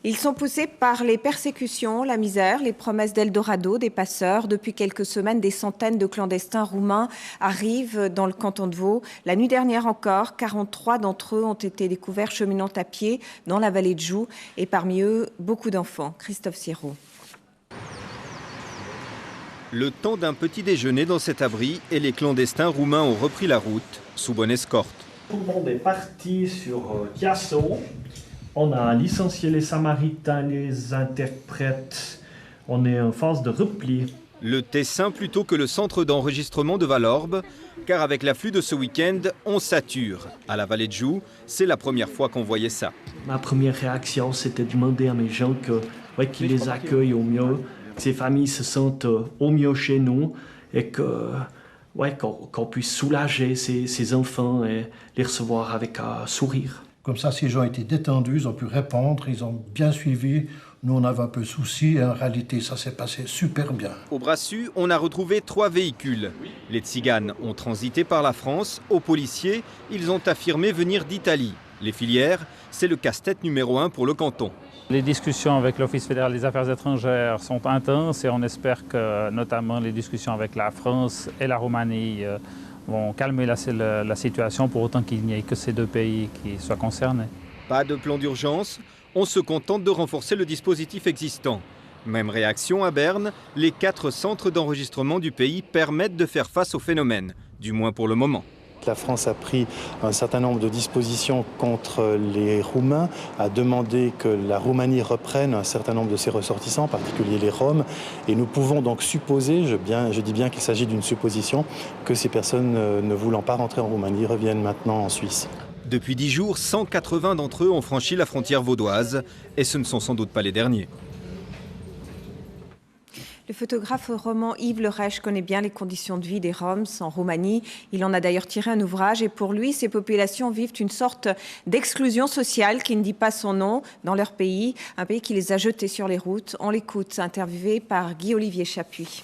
Ils sont poussés par les persécutions, la misère, les promesses d'Eldorado des passeurs. Depuis quelques semaines, des centaines de clandestins roumains arrivent dans le canton de Vaud. La nuit dernière encore, 43 d'entre eux ont été découverts cheminant à pied dans la vallée de Joux. Et parmi eux, beaucoup d'enfants. Christophe Sirot. Le temps d'un petit déjeuner dans cet abri et les clandestins roumains ont repris la route sous bonne escorte. Tout le monde est parti sur Chiasso. On a licencié les Samaritains, les interprètes. On est en phase de repli. Le Tessin plutôt que le centre d'enregistrement de Valorbe, car avec l'afflux de ce week-end, on sature. À la vallée de Joux, c'est la première fois qu'on voyait ça. Ma première réaction, c'était de demander à mes gens qu'ils les accueillent au mieux, que ces familles se sentent au mieux chez nous et qu'on puisse soulager ces enfants et les recevoir avec un sourire. Comme ça, ces gens étaient détendus, ils ont pu répondre, ils ont bien suivi. Nous, on avait un peu de soucis et en réalité, ça s'est passé super bien. Au Brassus, on a retrouvé 3 véhicules. Les Tziganes ont transité par la France. Aux policiers, ils ont affirmé venir d'Italie. Les filières, c'est le casse-tête numéro 1 pour le canton. Les discussions avec l'Office fédéral des affaires étrangères sont intenses et on espère que notamment les discussions avec la France et la Roumanie vont calmer la situation pour autant qu'il n'y ait que ces deux pays qui soient concernés. Pas de plan d'urgence, on se contente de renforcer le dispositif existant. Même réaction à Berne, les 4 centres d'enregistrement du pays permettent de faire face au phénomène, du moins pour le moment. La France a pris un certain nombre de dispositions contre les Roumains, a demandé que la Roumanie reprenne un certain nombre de ses ressortissants, en particulier les Roms. Et nous pouvons donc supposer, je dis bien qu'il s'agit d'une supposition, que ces personnes ne voulant pas rentrer en Roumanie reviennent maintenant en Suisse. Depuis 10 jours, 180 d'entre eux ont franchi la frontière vaudoise. Et ce ne sont sans doute pas les derniers. Le photographe roman Yves Lerèche connaît bien les conditions de vie des Roms en Roumanie. Il en a d'ailleurs tiré un ouvrage et pour lui, ces populations vivent une sorte d'exclusion sociale qui ne dit pas son nom dans leur pays, un pays qui les a jetés sur les routes. On l'écoute, interviewé par Guy-Olivier Chapuis.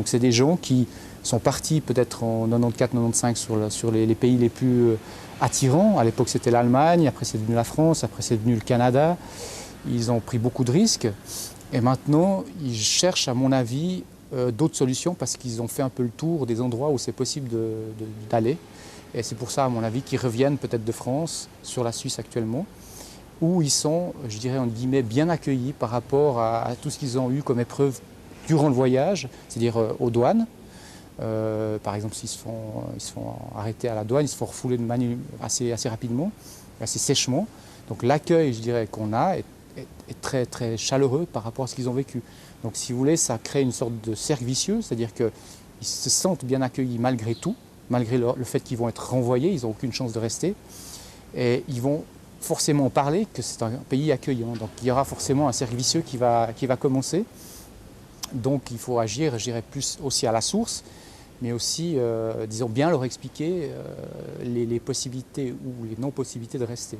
C'est des gens qui sont partis peut-être en 94-95 sur les pays les plus attirants. À l'époque, c'était l'Allemagne, après c'est devenu la France, après c'est devenu le Canada. Ils ont pris beaucoup de risques. Et maintenant, ils cherchent, à mon avis, d'autres solutions parce qu'ils ont fait un peu le tour des endroits où c'est possible d'aller. Et c'est pour ça, à mon avis, qu'ils reviennent peut-être de France sur la Suisse actuellement, où ils sont, je dirais, entre guillemets, bien accueillis par rapport à tout ce qu'ils ont eu comme épreuve durant le voyage, c'est-à-dire aux douanes. Par exemple, s'ils se font arrêter à la douane, ils se font refouler de manière assez rapidement, assez sèchement. Donc l'accueil, je dirais, qu'on a est très, très chaleureux par rapport à ce qu'ils ont vécu. Donc si vous voulez, ça crée une sorte de cercle vicieux, c'est-à-dire qu'ils se sentent bien accueillis malgré tout, malgré le fait qu'ils vont être renvoyés, ils n'ont aucune chance de rester. Et ils vont forcément parler que c'est un pays accueillant. Donc il y aura forcément un cercle vicieux qui va commencer. Donc il faut agir, je dirais, plus aussi à la source, mais aussi, disons, bien leur expliquer les possibilités ou les non-possibilités de rester.